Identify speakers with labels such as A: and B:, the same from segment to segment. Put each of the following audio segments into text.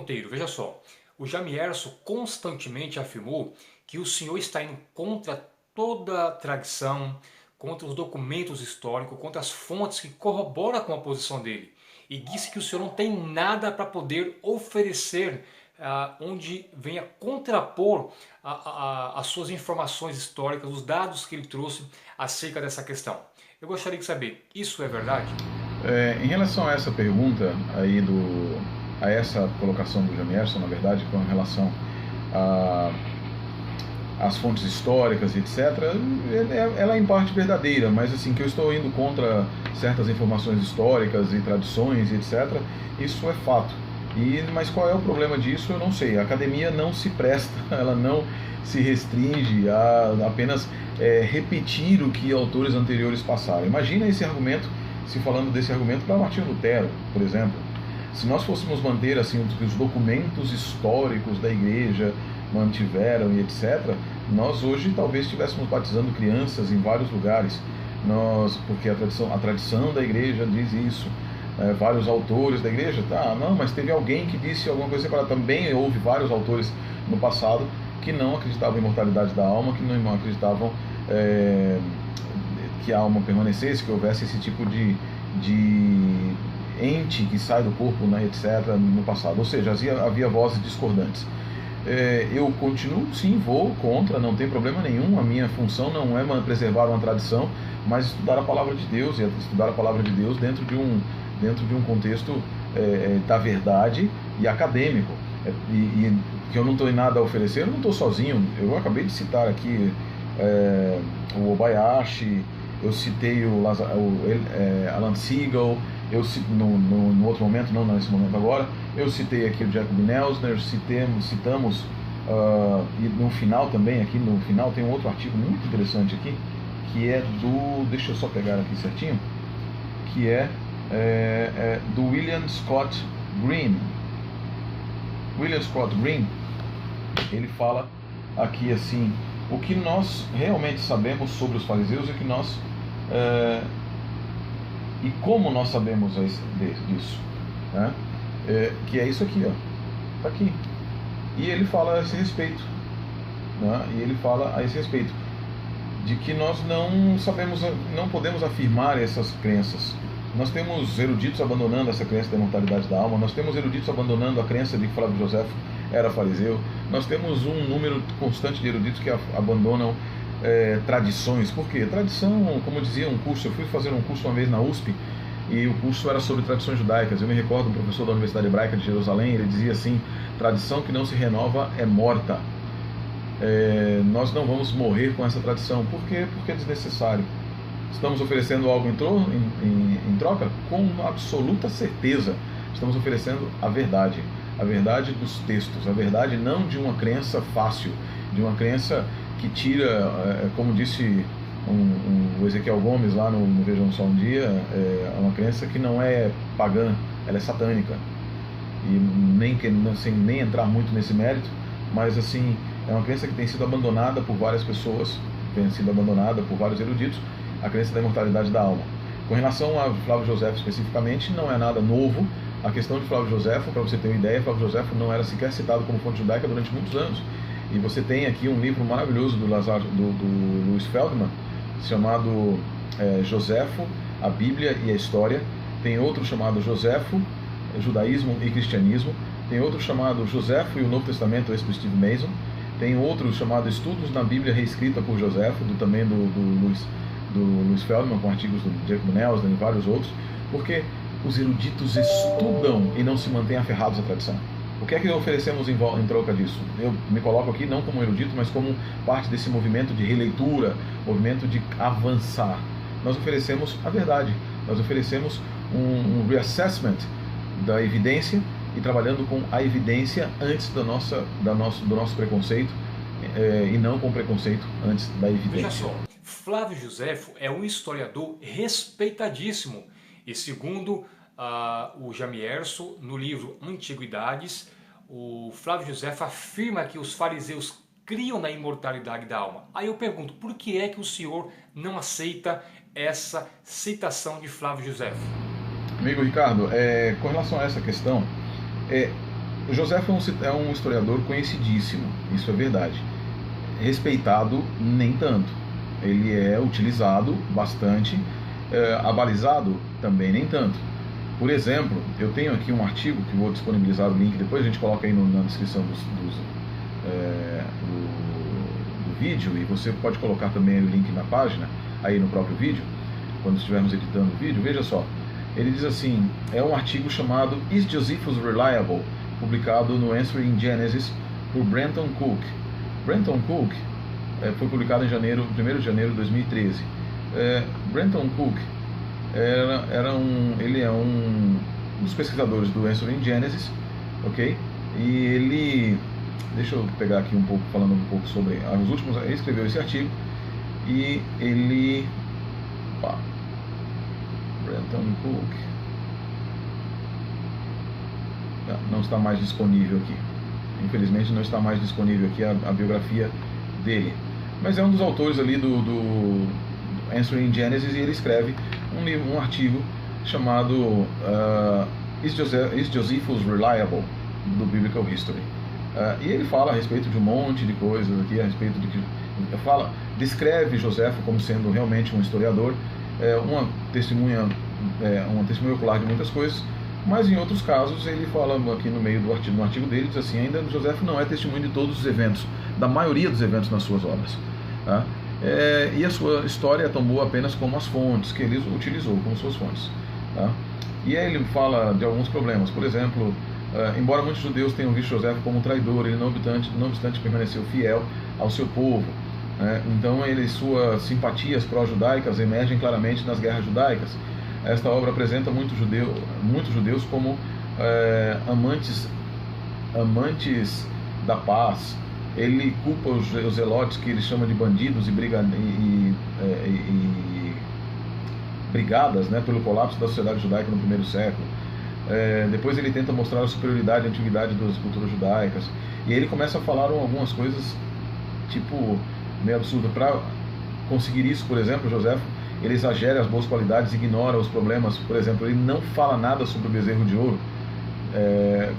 A: Monteiro, veja só, o Jamierson constantemente afirmou que o senhor está indo contra toda a tradição, contra os documentos históricos, contra as fontes que corroboram com a posição dele. E disse que o senhor não tem nada para poder oferecer onde venha contrapor as suas informações históricas, os dados que ele trouxe acerca dessa questão. Eu gostaria de saber, isso é verdade?
B: Em relação a essa pergunta aí a essa colocação do Jamierson, na verdade, com relação a as fontes históricas, etc., ela é em parte verdadeira, mas assim, que eu estou indo contra certas informações históricas e tradições, etc., isso é fato. Mas qual é o problema disso, eu não sei. A academia não se presta, ela não se restringe a apenas repetir o que autores anteriores passaram. Imagina esse argumento, se falando desse argumento para Martinho Lutero, por exemplo. Se nós fôssemos manter assim os documentos históricos da igreja mantiveram e etc., nós hoje talvez estivéssemos batizando crianças em vários lugares, porque a tradição da igreja diz isso, vários autores da igreja, mas teve alguém que disse alguma coisa separada. Também houve vários autores no passado que não acreditavam em imortalidade da alma, que não acreditavam que a alma permanecesse, que houvesse esse tipo de ente que sai do corpo, etc., no passado. Ou seja, havia vozes discordantes. Eu continuo, sim, vou contra, não tem problema nenhum. A minha função não é preservar uma tradição, mas estudar a palavra de Deus, e estudar a palavra de Deus dentro de um contexto da verdade e acadêmico. Que eu não estou em nada a oferecer, eu não estou sozinho. Eu acabei de citar aqui o Obayashi, eu citei o Alan Siegel, no outro momento, não nesse momento agora, eu citei aqui o Jacob Neusner, citamos, e no final também, aqui no final tem um outro artigo muito interessante aqui, que é deixa eu só pegar aqui certinho, que é do William Scott Green. William Scott Green, ele fala aqui assim, o que nós realmente sabemos sobre os fariseus e como nós sabemos disso, né? Que é isso aqui, ó, tá aqui. E ele fala a esse respeito, né? De que nós não podemos afirmar essas crenças. Nós temos eruditos abandonando essa crença da imortalidade da alma, nós temos eruditos abandonando a crença de que Flávio Josefo era fariseu, nós temos um número constante de eruditos que abandonam tradições. Por quê? Tradição, como dizia um curso, eu fui fazer um curso uma vez na USP, e o curso era sobre tradições judaicas. Eu me recordo, um professor da Universidade Hebraica de Jerusalém, ele dizia assim: tradição que não se renova é morta. Nós não vamos morrer com essa tradição. Por quê? Porque é desnecessário. Estamos oferecendo algo em troca? Com absoluta certeza. Estamos oferecendo a verdade dos textos, a verdade não de uma crença fácil, de uma crença que tira, como disse o Ezequiel Gomes lá no Vejam Só um Dia, é uma crença que não é pagã, ela é satânica. E sem nem entrar muito nesse mérito, mas assim, é uma crença que tem sido abandonada por várias pessoas, tem sido abandonada por vários eruditos, a crença da imortalidade da alma. Com relação a Flávio Josefo especificamente, não é nada novo. A questão de Flávio Josefo, para você ter uma ideia, Flávio Josefo não era sequer citado como fonte judaica durante muitos anos. E você tem aqui um livro maravilhoso do Louis Feldman, chamado Josefo, a Bíblia e a História. Tem outro chamado Josefo, Judaísmo e Cristianismo. Tem outro chamado Josefo e o Novo Testamento, esse do Steve Mason. Tem outro chamado Estudos na Bíblia Reescrita por Josefo, também do Louis Feldman, com artigos do Jacob Neusner e vários outros. Porque os eruditos estudam e não se mantêm aferrados à tradição. O que é que oferecemos em troca disso? Eu me coloco aqui não como erudito, mas como parte desse movimento de releitura, movimento de avançar. Nós oferecemos a verdade, nós oferecemos um reassessment da evidência e trabalhando com a evidência antes do nosso preconceito, e não com preconceito antes da evidência.
A: Veja só, Flávio Josefo é um historiador respeitadíssimo e segundo o Jamierson, no livro Antiguidades, o Flávio Josefo afirma que os fariseus criam na imortalidade da alma. Aí eu pergunto, por que é que o senhor não aceita essa citação de Flávio Josefo?
B: Amigo Ricardo, com relação a essa questão, José é um historiador conhecidíssimo, isso é verdade. Respeitado, nem tanto. Ele é utilizado bastante, abalizado também nem tanto. Por exemplo, eu tenho aqui um artigo que vou disponibilizar o link, depois a gente coloca aí na descrição do vídeo, e você pode colocar também o link na página, aí no próprio vídeo, quando estivermos editando o vídeo. Veja só, ele diz assim, é um artigo chamado Is Josephus Reliable?, publicado no Answering Genesis por Brenton Cook. Brenton Cook foi publicado em 1º de janeiro de 2013. Brenton Cook ele é um dos pesquisadores do Answering Genesis, ok? E ele, deixa eu pegar aqui um pouco, falando um pouco sobre os últimos, ele escreveu esse artigo e ele, Brenton Cook, não está mais disponível aqui, infelizmente não está mais disponível aqui a biografia dele, mas é um dos autores ali do Answering Genesis, e ele escreve um artigo chamado Is Josephus Reliable? Do Biblical History. E ele fala a respeito de um monte de coisas aqui, a respeito de que descreve Joséfo como sendo realmente um historiador, uma testemunha ocular de muitas coisas, mas em outros casos ele fala aqui no meio do artigo dele, diz assim, ainda Joséfo não é testemunho de todos os eventos, da maioria dos eventos nas suas obras, tá? E a sua história tomou apenas como as fontes que ele utilizou como suas fontes, tá? E aí ele fala de alguns problemas, por exemplo, embora muitos judeus tenham visto Joséfo como um traidor, ele não obstante permaneceu fiel ao seu povo, né? Então suas simpatias pró-judaicas emergem claramente nas guerras judaicas. Esta obra apresenta muitos judeus como amantes da paz. Ele culpa os zelotes, que ele chama de bandidos e brigadas, né, pelo colapso da sociedade judaica no primeiro século. Depois ele tenta mostrar a superioridade e a antiguidade das culturas judaicas. E ele começa a falar algumas coisas tipo meio absurdas. Para conseguir isso, por exemplo, Joséfo, ele exagera as boas qualidades, ignora os problemas. Por exemplo, ele não fala nada sobre o bezerro de ouro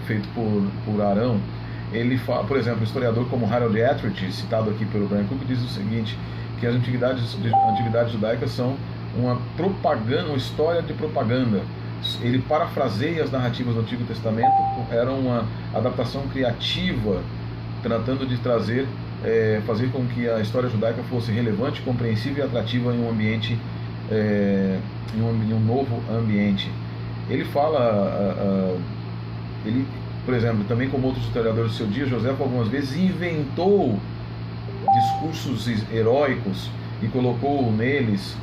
B: feito por Arão. Ele fala, por exemplo, o historiador como Harold Etheridge, citado aqui pelo Brian Cook, diz o seguinte, que as antiguidades judaicas são uma história de propaganda. Ele parafraseia as narrativas do Antigo Testamento, era uma adaptação criativa, tratando de fazer com que a história judaica fosse relevante, compreensível e atrativa em um ambiente, em um novo ambiente. Ele fala, por exemplo, também como outros historiadores do seu dia, Joséfo algumas vezes inventou discursos heróicos e colocou neles,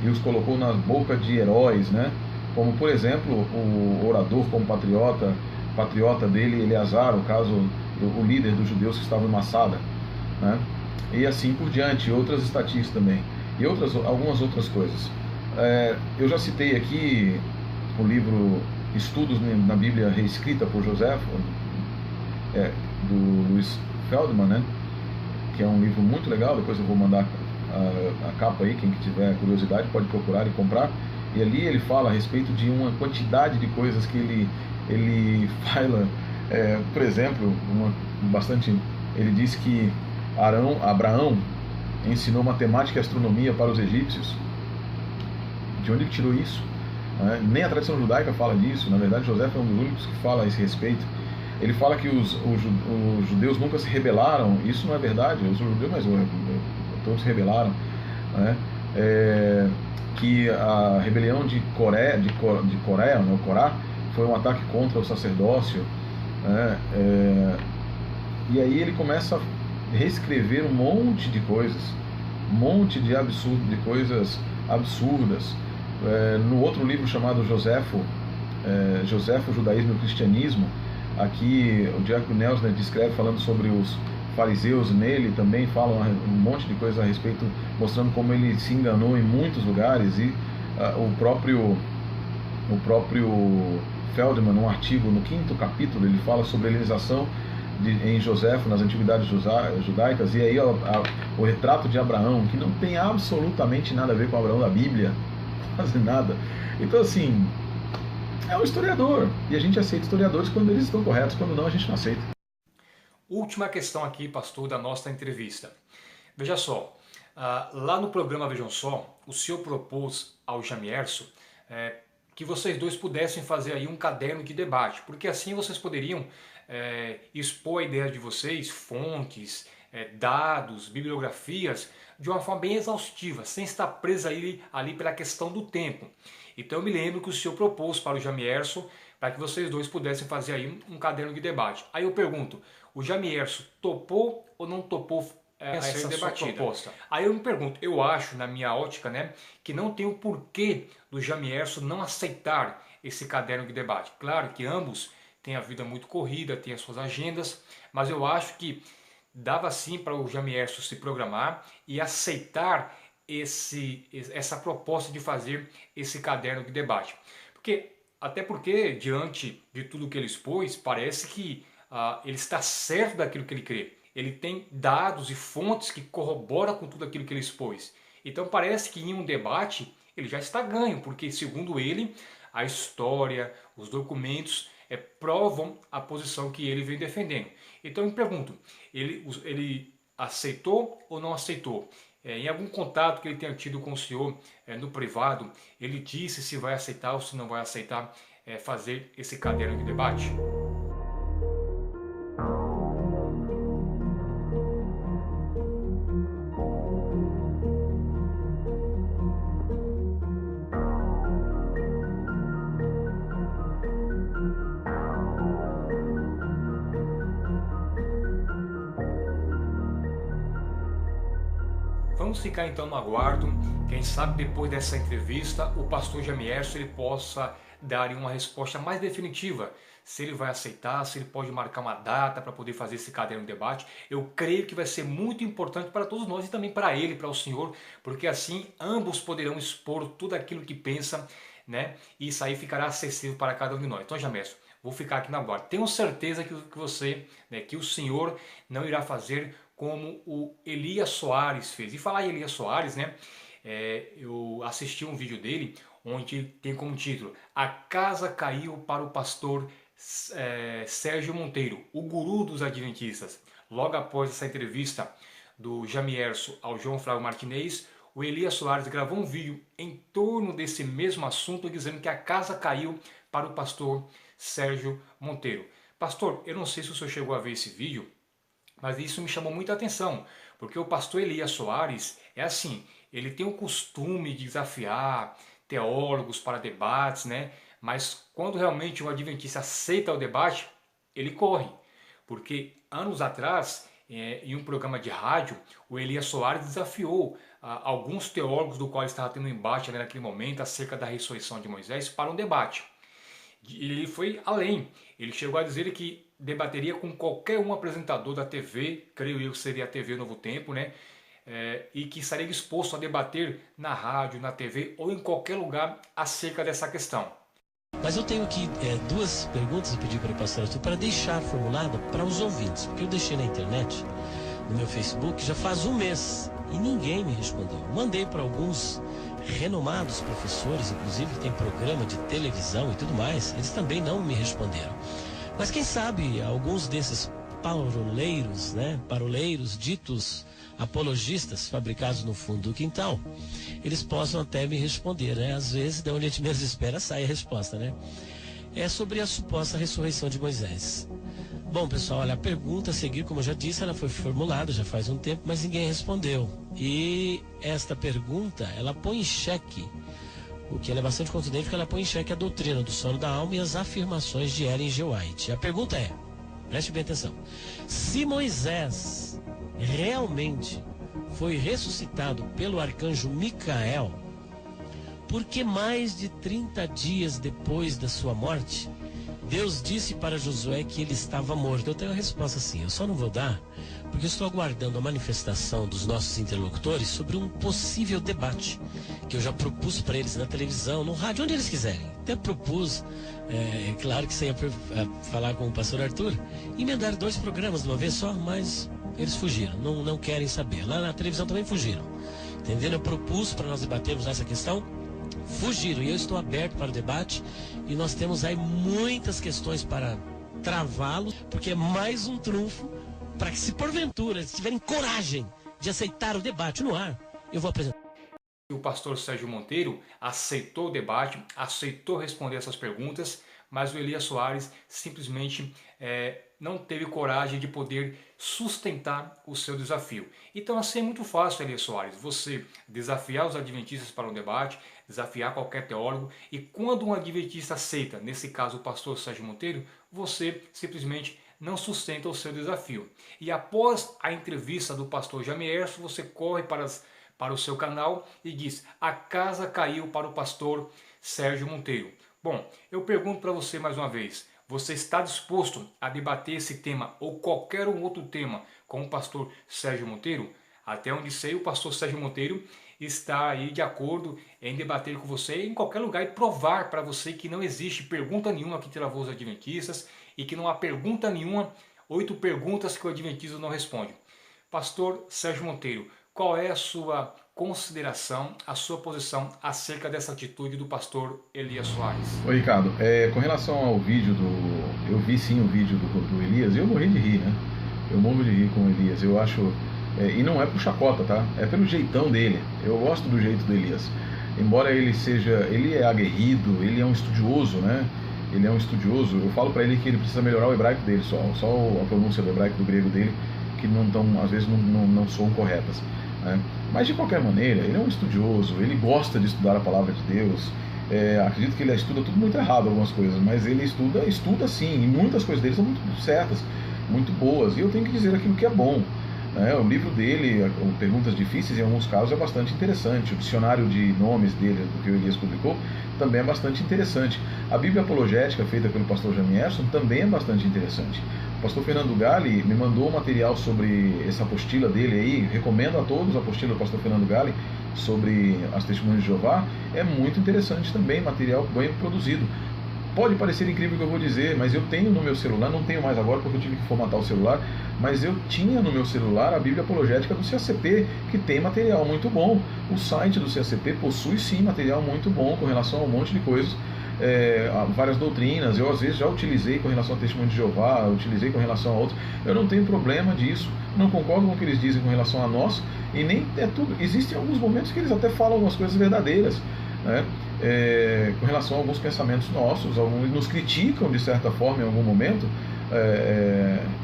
B: e os colocou na boca de heróis, né? Como, por exemplo, o orador como patriota dele, Eleazar, o líder dos judeus que estava em Massada, né? E assim por diante, outras estatísticas também, e algumas outras coisas. Eu já citei aqui o livro Estudos na Bíblia Reescrita por Joséfo, do Louis Feldman, né? Que é um livro muito legal. Depois eu vou mandar a capa aí, quem tiver curiosidade pode procurar e comprar. E ali ele fala a respeito de uma quantidade de coisas que ele fala, por exemplo, ele diz que Abraão ensinou matemática e astronomia para os egípcios. De onde ele tirou isso? Nem a tradição judaica fala disso. Na verdade, José é um dos únicos que fala a esse respeito. Ele fala que os judeus nunca se rebelaram. Isso não é verdade. Os judeus, mas todos se rebelaram, né? Que a rebelião de Coreia, né, o Corá, foi um ataque contra o sacerdócio, né? E aí ele começa a reescrever um monte de coisas, de coisas absurdas. No outro livro chamado Joséfo, Judaísmo e Cristianismo, aqui o Diácono Nelson descreve, falando sobre os fariseus, nele também falam um monte de coisa a respeito, mostrando como ele se enganou em muitos lugares. E o próprio Feldman, num artigo no 5º capítulo, ele fala sobre a helenização em Joséfo nas antiguidades judaicas, e aí o retrato de Abraão, que não tem absolutamente nada a ver com Abraão da Bíblia, quase nada. Então, assim, é um historiador. E a gente aceita historiadores quando eles estão corretos, quando não, a gente não aceita.
A: Última questão aqui, pastor, da nossa entrevista. Veja só, lá no programa Vejam Só, o senhor propôs ao Jamierson que vocês dois pudessem fazer aí um caderno de debate, porque assim vocês poderiam expor a ideia de vocês, fontes, dados, bibliografias, de uma forma bem exaustiva, sem estar preso ali pela questão do tempo. Então eu me lembro que o senhor propôs para o Jamierson para que vocês dois pudessem fazer aí um caderno de debate. Aí eu pergunto, o Jamierson topou ou não topou essa debatida? Proposta? Aí eu me pergunto, eu acho, na minha ótica, né, que não tem o porquê do Jamierson não aceitar esse caderno de debate. Claro que ambos têm a vida muito corrida, têm as suas agendas, mas eu acho que dava sim para o Jamierson se programar e aceitar essa proposta de fazer esse caderno de debate. Até porque, diante de tudo que ele expôs, parece que ele está certo daquilo que ele crê. Ele tem dados e fontes que corroboram com tudo aquilo que ele expôs. Então parece que em um debate ele já está ganho, porque segundo ele, a história, os documentos provam a posição que ele vem defendendo. Então eu me pergunto, ele aceitou ou não aceitou? Em algum contato que ele tenha tido com o senhor no privado, ele disse se vai aceitar ou se não vai aceitar fazer esse caderno de debate? Vamos ficar então no aguardo. Quem sabe depois dessa entrevista o pastor Jamierson ele possa dar uma resposta mais definitiva. Se ele vai aceitar, se ele pode marcar uma data para poder fazer esse caderno de debate. Eu creio que vai ser muito importante para todos nós e também para ele, para o senhor, porque assim ambos poderão expor tudo aquilo que pensam, né? E isso aí ficará acessível para cada um de nós. Então, Jamierson, vou ficar aqui na guarda. Tenho certeza que você, né, que o senhor não irá fazer como o Elias Soares fez. E falar em Elias Soares, né? Eu assisti um vídeo dele onde tem como título: A casa caiu para o pastor Sérgio Monteiro, o guru dos adventistas. Logo após essa entrevista do Jamierson ao João Flávio Martinez, o Elias Soares gravou um vídeo em torno desse mesmo assunto, dizendo que a casa caiu para o pastor Sérgio Monteiro. Pastor, eu não sei se o senhor chegou a ver esse vídeo, mas isso me chamou muita atenção, porque o pastor Elias Soares é assim, ele tem o costume de desafiar teólogos para debates, né? Mas quando realmente um adventista aceita o debate, ele corre. Porque anos atrás, em um programa de rádio, o Elias Soares desafiou alguns teólogos do qual estava tendo um embate naquele momento acerca da ressurreição de Moisés para um debate. Ele foi além, ele chegou a dizer que debateria com qualquer um apresentador da TV, creio eu que seria a TV Novo Tempo, né? E que estaria disposto a debater na rádio, na TV ou em qualquer lugar acerca dessa questão.
C: Mas eu tenho aqui duas perguntas a pedir para o pastor Arthur para deixar formulada para os ouvintes, porque eu deixei na internet, no meu Facebook, já faz um mês e ninguém me respondeu. Mandei para alguns renomados professores, inclusive tem programa de televisão e tudo mais, eles também não me responderam. Mas quem sabe alguns desses paroleiros, né, paroleiros ditos apologistas fabricados no fundo do quintal, eles possam até me responder, né? Às vezes, de onde a gente menos espera, sai a resposta, né? É sobre a suposta ressurreição de Moisés. Bom, pessoal, olha, a pergunta a seguir, como eu já disse, ela foi formulada já faz um tempo, mas ninguém respondeu. E esta pergunta, ela põe em xeque, o que ela é bastante contundente, porque ela põe em xeque a doutrina do sono da alma e as afirmações de Ellen G. White. A pergunta é, preste bem atenção, se Moisés realmente foi ressuscitado pelo arcanjo Micael, por que mais de 30 dias depois da sua morte, Deus disse para Josué que ele estava morto? Eu tenho a resposta assim, eu só não vou dar, porque eu estou aguardando a manifestação dos nossos interlocutores sobre um possível debate, que eu já propus para eles na televisão, no rádio, onde eles quiserem. Até propus, claro que sem falar com o pastor Arthur, emendar 2 programas de uma vez só, mas eles fugiram, não querem saber. Lá na televisão também fugiram. Entenderam? Eu propus para nós debatermos essa questão fugiram. E eu estou aberto para o debate e nós temos aí muitas questões para travá-lo, porque é mais um trunfo para que, se porventura eles tiverem coragem de aceitar o debate no ar, eu vou apresentar.
A: O pastor Sérgio Monteiro aceitou o debate, aceitou responder essas perguntas, mas o Elias Soares simplesmente não teve coragem de poder sustentar o seu desafio. Então assim é muito fácil, Elias Soares, você desafiar os adventistas para um debate, desafiar qualquer teólogo, e quando um adventista aceita, nesse caso o pastor Sérgio Monteiro, você simplesmente não sustenta o seu desafio. E após a entrevista do pastor Jamierson, você corre para o seu canal e diz: a casa caiu para o pastor Sérgio Monteiro. Bom, eu pergunto para você mais uma vez, você está disposto a debater esse tema ou qualquer outro tema com o pastor Sérgio Monteiro? Até onde sei, o pastor Sérgio Monteiro está aí de acordo em debater com você em qualquer lugar e provar para você que não existe pergunta nenhuma que travou os adventistas e que não há pergunta nenhuma, 8 perguntas que o adventista não responde. Pastor Sérgio Monteiro, qual é a sua consideração, a sua posição acerca dessa atitude do pastor Elias Soares?
B: Oi, Ricardo, com relação ao vídeo eu vi sim o vídeo do Elias e eu morri de rir, né? Eu morro de rir com o Elias, eu acho... e não é por chacota, tá? É pelo jeitão dele. Eu gosto do jeito do Elias. Embora ele é aguerrido, ele é um estudioso, né? Ele é um estudioso. Eu falo para ele que ele precisa melhorar o hebraico dele só a pronúncia do hebraico e do grego dele, que às vezes não soam corretas, né? Mas de qualquer maneira, ele é um estudioso, ele gosta de estudar a palavra de Deus. Acredito que ele estuda tudo muito errado, algumas coisas, mas ele estuda sim, e muitas coisas dele são muito certas, muito boas, e eu tenho que dizer aquilo que é bom. O livro dele, Perguntas Difíceis, em alguns casos é bastante interessante. O dicionário de nomes dele, do que o Elias publicou, também é bastante interessante. A Bíblia Apologética, feita pelo pastor Jamierson, também é bastante interessante. O pastor Fernando Galli me mandou um material sobre essa apostila dele aí, recomendo a todos a apostila do pastor Fernando Galli sobre as Testemunhas de Jeová, é muito interessante também, material bem produzido. Pode parecer incrível o que eu vou dizer, mas eu tenho no meu celular, não tenho mais agora porque eu tive que formatar o celular, mas eu tinha no meu celular a Bíblia Apologética do CACP, que tem material muito bom. O site do CACP possui sim material muito bom com relação a um monte de coisas, várias doutrinas. Eu às vezes já utilizei com relação ao Testemunho de Jeová, utilizei com relação a outros. Eu não tenho problema disso, não concordo com o que eles dizem com relação a nós, e nem é tudo. Existem alguns momentos que eles até falam algumas coisas verdadeiras, né? Com relação a alguns pensamentos nossos, alguns nos criticam de certa forma em algum momento,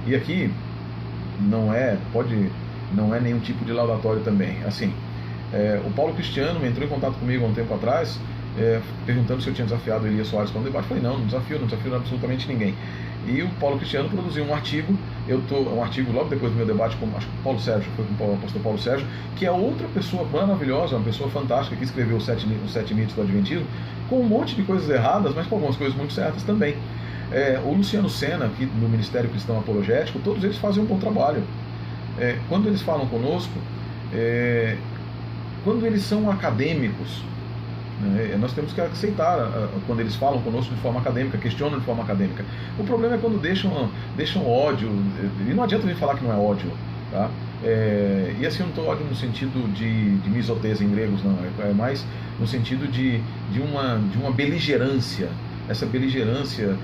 B: e aqui não é nenhum tipo de laudatório também. Assim, o Paulo Cristiano entrou em contato comigo há um tempo atrás, perguntando se eu tinha desafiado o Elias Soares para um debate. Eu falei, não desafio absolutamente ninguém. E o Paulo Cristiano produziu um artigo, um artigo logo depois do meu debate com acho que o Paulo Sérgio, foi com o pastor Paulo Sérgio, que é outra pessoa maravilhosa, uma pessoa fantástica, que escreveu os sete mitos do Adventismo, com um monte de coisas erradas, mas com algumas coisas muito certas também. O Luciano Sena, aqui do Ministério Cristão Apologético, todos eles fazem um bom trabalho. Quando eles falam conosco, quando eles são acadêmicos, nós temos que aceitar quando eles falam conosco de forma acadêmica, questionam de forma acadêmica. O problema é quando deixam ódio, e não adianta a gente falar que não é ódio, tá? E assim, eu não estou ódio no sentido de misotese em gregos, não, é mais no sentido de uma beligerância, essa beligerância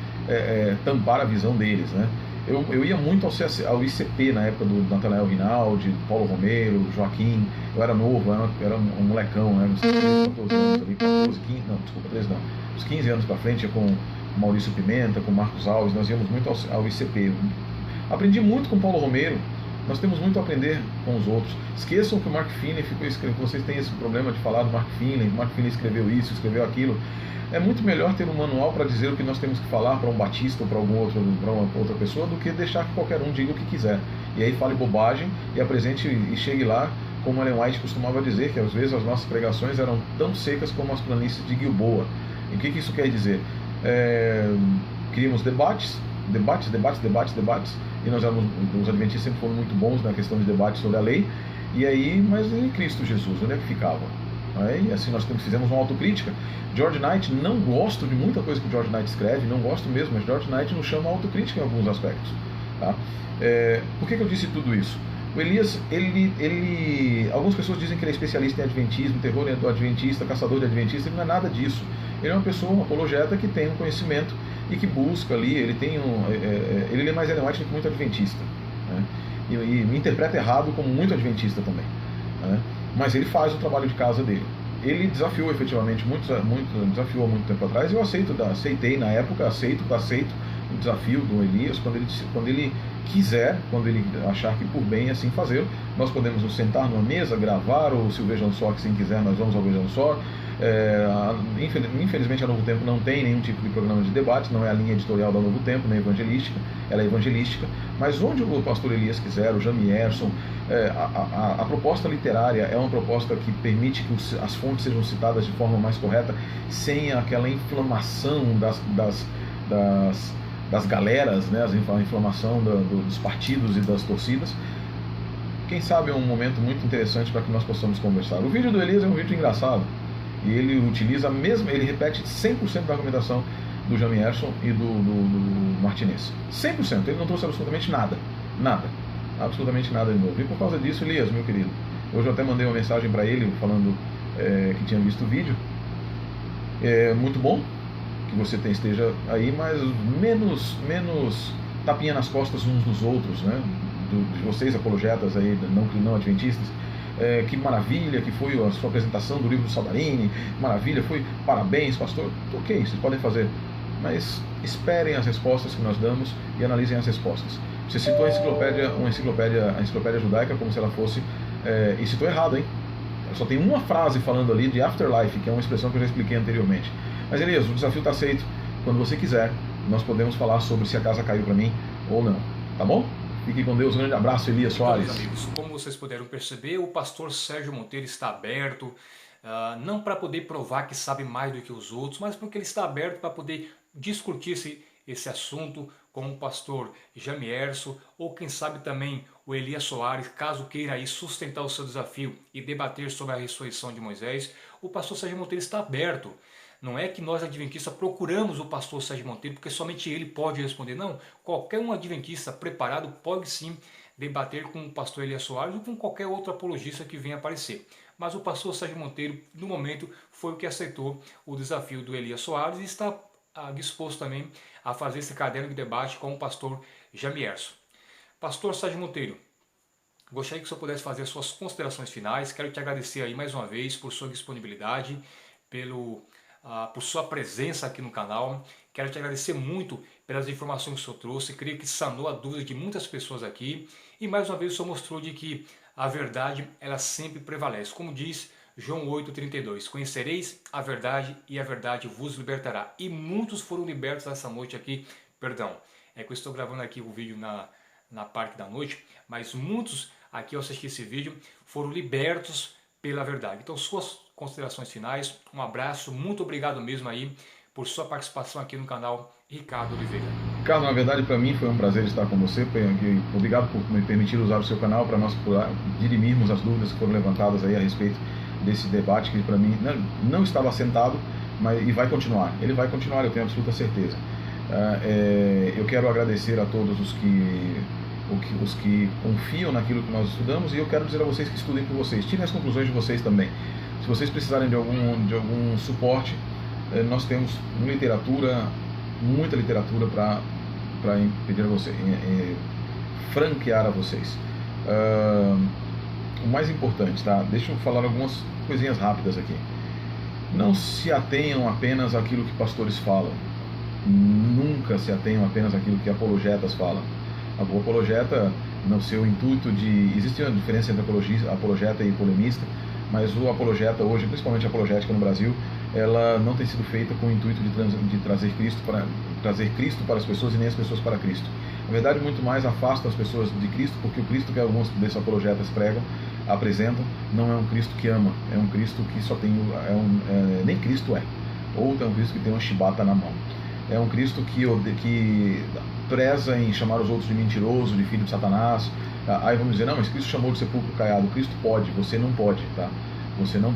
B: tampar a visão deles, né? Eu ia muito ao ICP na época do Natanael Rinaldi, Paulo Romero, Joaquim. Eu era novo, era um molecão, né? Uns 13, 14 anos ali, 14, 15, não, desculpa, 13 não. Uns 15 anos para frente, com Maurício Pimenta, com Marcos Alves, nós íamos muito ao ICP. Aprendi muito com Paulo Romero. Nós temos muito a aprender com os outros. Esqueçam que o Mark Finney ficou escrevendo. Vocês têm esse problema de falar do Mark Finney. O Mark Finney escreveu isso, escreveu aquilo. É muito melhor ter um manual para dizer o que nós temos que falar para um batista ou para uma outra pessoa, do que deixar que qualquer um diga o que quiser. E aí fale bobagem e apresente e chegue lá, como Ellen White costumava dizer, que às vezes as nossas pregações eram tão secas como as planícies de Gilboa. E o que isso quer dizer? Queríamos debates, e os adventistas sempre foram muito bons na questão de debate sobre a lei. E aí, mas em Cristo Jesus, onde é que ficava? E assim nós fizemos uma autocrítica. George Knight, não gosto de muita coisa que George Knight escreve, não gosto mesmo, mas George Knight nos chama a autocrítica em alguns aspectos, tá? Por que eu disse tudo isso? O Elias, algumas pessoas dizem que ele é especialista em adventismo, terror do adventista, caçador de adventista. Ele não é nada disso. Ele é uma pessoa, um apologeta que tem um conhecimento e que busca ali, ele é mais Ellen White do que muito adventista, né? E interpreta errado como muito adventista também, né? Mas ele faz o trabalho de casa dele. Ele desafiou efetivamente, desafiou há muito tempo atrás. Eu aceitei na época, aceito o desafio do Elias. Quando ele quiser, quando ele achar que por bem assim fazer, nós podemos nos sentar numa mesa, gravar, ou se o Vejam Só que sim quiser, nós vamos ao Vejam Só. Infelizmente a Novo Tempo não tem nenhum tipo de programa de debate, não é a linha editorial da Novo Tempo, nem evangelística, ela é evangelística, mas onde o pastor Elias quiser, o Jamierson, a proposta literária é uma proposta que permite que as fontes sejam citadas de forma mais correta, sem aquela inflamação das galeras, né, a inflamação dos partidos e das torcidas. Quem sabe é um momento muito interessante para que nós possamos conversar. O vídeo do Elias é um vídeo engraçado, e ele utiliza ele repete 100% da argumentação do Jamierson e do Martinez. 100%, ele não trouxe absolutamente nada, absolutamente nada de novo. E por causa disso, Elias, meu querido, hoje eu até mandei uma mensagem para ele falando que tinha visto o vídeo. É muito bom que você esteja aí, mas menos tapinha nas costas uns dos outros, né? De vocês apologetas aí, não adventistas. Que maravilha que foi a sua apresentação do livro do Saldarini, maravilha, parabéns, pastor. Ok, vocês podem fazer, mas esperem as respostas que nós damos e analisem as respostas. Você citou a enciclopédia judaica como se ela fosse, e citou errado, hein? Só tem uma frase falando ali de afterlife, que é uma expressão que eu já expliquei anteriormente. Mas Elias, o desafio está aceito. Quando você quiser, nós podemos falar sobre se a casa caiu para mim ou não, tá bom? Fique com Deus, um grande abraço, Elias Soares.
A: Meus amigos, como vocês puderam perceber, o pastor Sérgio Monteiro está aberto, não para poder provar que sabe mais do que os outros, mas porque ele está aberto para poder discutir esse assunto com o pastor Jamierson, ou quem sabe também o Elias Soares, caso queira aí sustentar o seu desafio e debater sobre a ressurreição de Moisés. O pastor Sérgio Monteiro está aberto. Não é que nós adventistas procuramos o pastor Sérgio Monteiro porque somente ele pode responder. Não, qualquer um adventista preparado pode sim debater com o pastor Elias Soares ou com qualquer outro apologista que venha aparecer. Mas o pastor Sérgio Monteiro, no momento, foi o que aceitou o desafio do Elias Soares e está disposto também a fazer esse caderno de debate com o pastor Jamierson. Pastor Sérgio Monteiro, gostaria que o senhor pudesse fazer suas considerações finais. Quero te agradecer aí mais uma vez por sua disponibilidade, por sua presença aqui no canal. Quero te agradecer muito pelas informações que o senhor trouxe. Creio que sanou a dúvida de muitas pessoas aqui. E mais uma vez o senhor mostrou de que a verdade, ela sempre prevalece. Como diz João 8,32. Conhecereis a verdade e a verdade vos libertará. E muitos foram libertos essa noite aqui. Perdão, é que eu estou gravando aqui o vídeo na parte da noite. Mas muitos aqui ao assistir esse vídeo foram libertos pela verdade. Então, suas considerações finais, um abraço, muito obrigado mesmo aí por sua participação aqui no canal Ricardo Oliveira.
B: Ricardo, na verdade para mim foi um prazer estar com você, obrigado por me permitir usar o seu canal para nós dirimirmos as dúvidas que foram levantadas aí a respeito desse debate que para mim não estava assentado, e vai continuar, ele vai continuar, eu tenho absoluta certeza. Eu quero agradecer a todos os que confiam naquilo que nós estudamos, e eu quero dizer a vocês que estudem por vocês, tirem as conclusões de vocês também. Se vocês precisarem de algum suporte, nós temos muita literatura para pedir a vocês, franquear a vocês. O mais importante, tá? Deixa eu falar algumas coisinhas rápidas aqui. Não se atenham apenas àquilo que pastores falam. Nunca se atenham apenas àquilo que apologetas falam. O apologeta, no seu intuito existe uma diferença entre apologeta e polemista, mas o apologeta hoje, principalmente a apologética no Brasil, ela não tem sido feita com o intuito de trazer Cristo para as pessoas e nem as pessoas para Cristo. Na verdade, muito mais afasta as pessoas de Cristo, porque o Cristo que alguns desses apologetas apresentam, não é um Cristo que ama, é um Cristo que só tem, nem Cristo é, ou é um Cristo que tem uma chibata na mão. É um Cristo que preza em chamar os outros de mentiroso, de filho de Satanás. Aí vamos dizer, não, mas Cristo chamou de sepulcro caiado. Cristo pode, você não pode, tá? Você não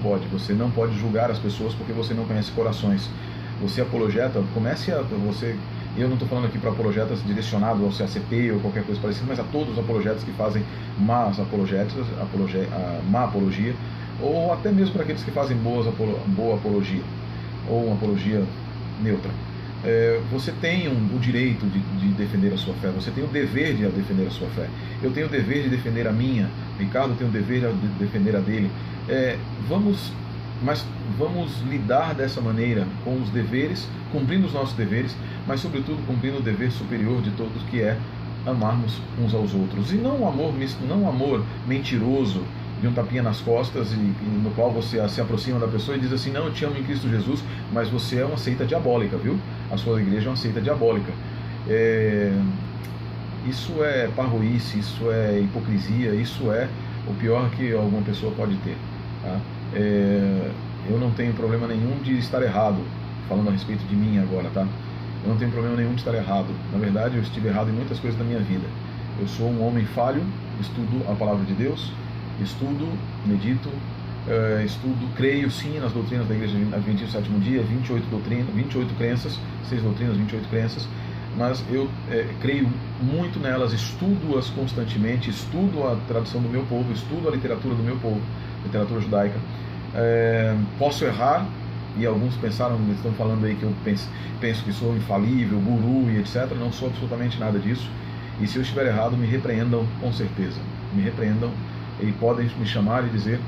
B: pode julgar as pessoas porque você não conhece corações. Você apologeta, E eu não estou falando aqui para apologetas direcionado ao CACP ou qualquer coisa parecida, mas a todos os apologetas que fazem más apologéticas, má apologia, ou até mesmo para aqueles que fazem boa apologia, ou uma apologia neutra. Você tem o direito de defender a sua fé, você tem o dever de defender a sua fé. Eu tenho o dever de defender a minha, Ricardo tem o dever de defender a dele. Mas vamos lidar dessa maneira com os deveres, cumprindo os nossos deveres, mas sobretudo cumprindo o dever superior de todos, que é amarmos uns aos outros. E não um amor mentiroso, de um tapinha nas costas, no qual você se aproxima da pessoa e diz assim: não, eu te amo em Cristo Jesus, mas você é uma seita diabólica, viu? A sua igreja é uma seita diabólica. Isso é parvoíce, isso é hipocrisia, isso é o pior que alguma pessoa pode ter, tá? Eu não tenho problema nenhum de estar errado, falando a respeito de mim agora, tá? Eu não tenho problema nenhum de estar errado. Na verdade, eu estive errado em muitas coisas da minha vida. Eu sou um homem falho, estudo a palavra de Deus, estudo, medito, creio sim nas doutrinas da Igreja Adventista do Sétimo Dia, 28 crenças, 6 doutrinas, 28 crenças, mas eu creio muito nelas, estudo-as constantemente, estudo a tradição do meu povo, estudo a literatura do meu povo, literatura judaica. Posso errar, e alguns estão falando aí que eu penso que sou infalível, guru e etc. Não sou absolutamente nada disso, e se eu estiver errado, me repreendam com certeza, me repreendam, e podem me chamar e dizer: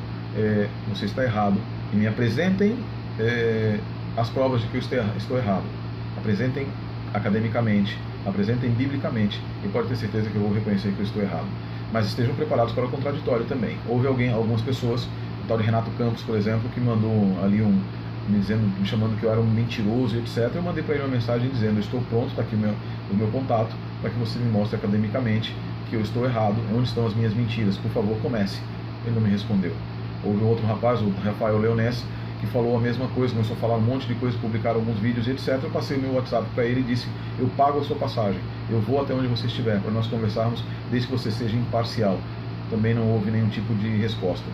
B: você está errado, e me apresentem as provas de que eu estou errado, apresentem academicamente, apresentem biblicamente, e pode ter certeza que eu vou reconhecer que eu estou errado. Mas estejam preparados para o contraditório também. Houve algumas pessoas, o tal de Renato Campos, por exemplo, que mandou ali me chamando que eu era um mentiroso, etc. Eu mandei para ele uma mensagem dizendo: estou pronto, está aqui o meu contato, para que você me mostre academicamente que eu estou errado, onde estão as minhas mentiras, por favor, comece. Ele não me respondeu. Houve um outro rapaz, o Rafael Leonés, que falou a mesma coisa, começou a falar um monte de coisa, publicaram alguns vídeos, etc. Eu passei o meu WhatsApp para ele e disse: eu pago a sua passagem, eu vou até onde você estiver, para nós conversarmos, desde que você seja imparcial. Também não houve nenhum tipo de resposta.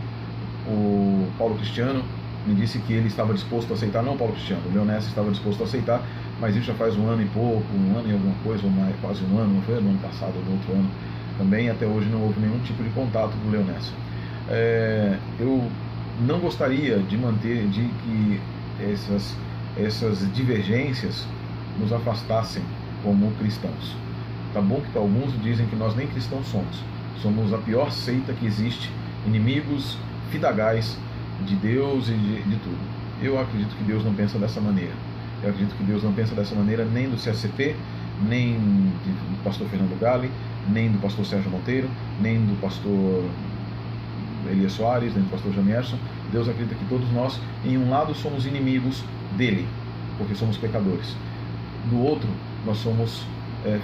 B: O Paulo Cristiano me disse que ele estava disposto a aceitar, não Paulo Cristiano, o Leonés estava disposto a aceitar, mas isso já faz um ano e pouco, um ano e alguma coisa, ou mais, quase um ano, não foi no ano passado ou no outro ano. Também até hoje não houve nenhum tipo de contato do Leonés. Eu não gostaria de que essas divergências nos afastassem como cristãos. Tá bom que alguns dizem que nós nem cristãos somos a pior seita que existe, inimigos fidagais de Deus e de tudo. Eu acredito que Deus não pensa dessa maneira. Eu acredito que Deus não pensa dessa maneira nem do CACP, nem do pastor Fernando Galli, nem do pastor Sérgio Monteiro, nem do pastor Elias Soares, nem do pastor Jamierson. Deus acredita que todos nós, em um lado, somos inimigos dele, porque somos pecadores. Do outro, nós somos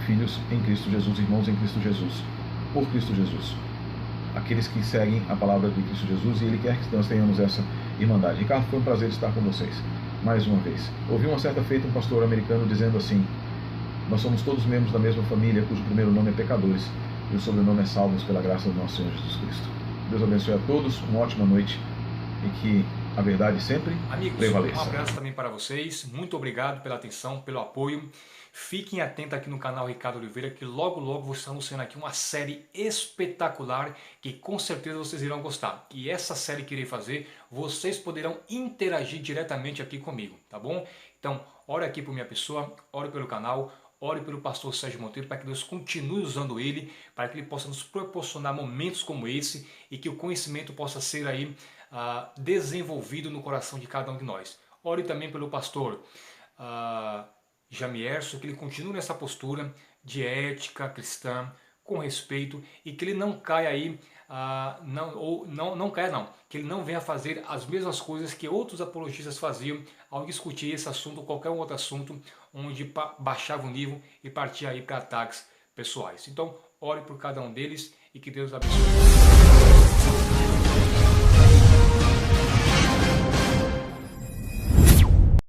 B: filhos em Cristo Jesus, irmãos em Cristo Jesus, por Cristo Jesus. Aqueles que seguem a palavra de Cristo Jesus, e Ele quer que nós tenhamos essa irmandade. Ricardo, foi um prazer estar com vocês, mais uma vez. Ouvi uma certa feita um pastor americano dizendo assim: nós somos todos membros da mesma família, cujo primeiro nome é pecadores, e o sobrenome é salvos pela graça do nosso Senhor Jesus Cristo. Deus abençoe a todos, uma ótima noite, e que a verdade sempre prevaleça.
A: Um abraço também para vocês, muito obrigado pela atenção, pelo apoio. Fiquem atentos aqui no canal Ricardo Oliveira, que logo vou estar anunciando aqui uma série espetacular que com certeza vocês irão gostar. E essa série que irei fazer, vocês poderão interagir diretamente aqui comigo, tá bom? Então, ore aqui por minha pessoa, ore pelo canal, ore pelo pastor Sérgio Monteiro, para que Deus continue usando ele, para que ele possa nos proporcionar momentos como esse e que o conhecimento possa ser aí desenvolvido no coração de cada um de nós. Ore também pelo pastor Jamierson, que ele continue nessa postura de ética cristã, com respeito, e que ele não caia aí, que ele não venha fazer as mesmas coisas que outros apologistas faziam ao discutir esse assunto ou qualquer outro assunto, onde baixava o nível e partia aí para ataques pessoais. Então, ore por cada um deles e que Deus abençoe.